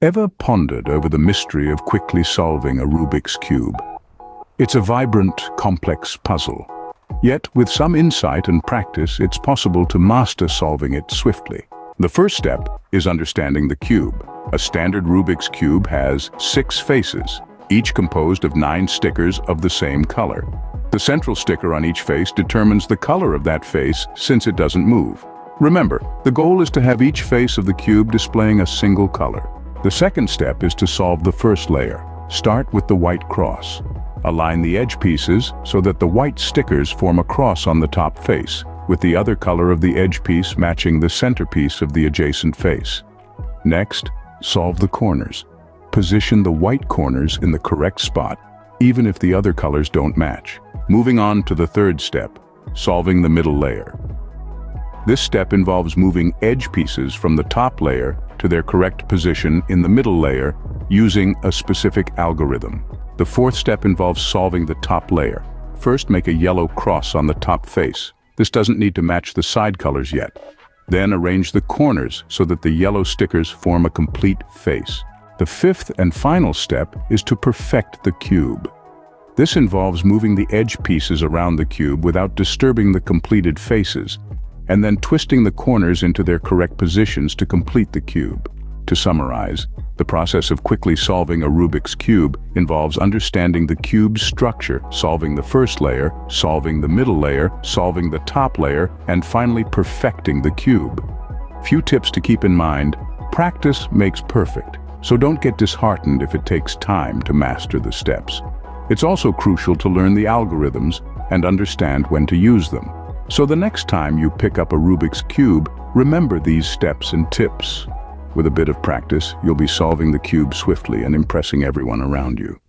Ever pondered over the mystery of quickly solving a Rubik's Cube? It's a vibrant, complex puzzle. Yet, with some insight and practice, it's possible to master solving it swiftly. The first step is understanding the cube. A standard Rubik's Cube has 6 faces, each composed of 9 stickers of the same color. The central sticker on each face determines the color of that face since it doesn't move. Remember, the goal is to have each face of the cube displaying a single color. The second step is to solve the first layer. Start with the white cross. Align the edge pieces so that the white stickers form a cross on the top face, with the other color of the edge piece matching the centerpiece of the adjacent face. Next, solve the corners. Position the white corners in the correct spot, even if the other colors don't match. Moving on to the third step, solving the middle layer. This step involves moving edge pieces from the top layer to their correct position in the middle layer using a specific algorithm. The fourth step involves solving the top layer. First, make a yellow cross on the top face. This doesn't need to match the side colors yet. Then arrange the corners so that the yellow stickers form a complete face. The fifth and final step is to perfect the cube. This involves moving the edge pieces around the cube without disturbing the completed faces, and then twisting the corners into their correct positions to complete the cube. To summarize, the process of quickly solving a Rubik's Cube involves understanding the cube's structure, solving the first layer, solving the middle layer, solving the top layer, and finally perfecting the cube. Few tips to keep in mind: practice makes perfect, so don't get disheartened if it takes time to master the steps. It's also crucial to learn the algorithms and understand when to use them. So the next time you pick up a Rubik's Cube, remember these steps and tips. With a bit of practice, you'll be solving the cube swiftly and impressing everyone around you.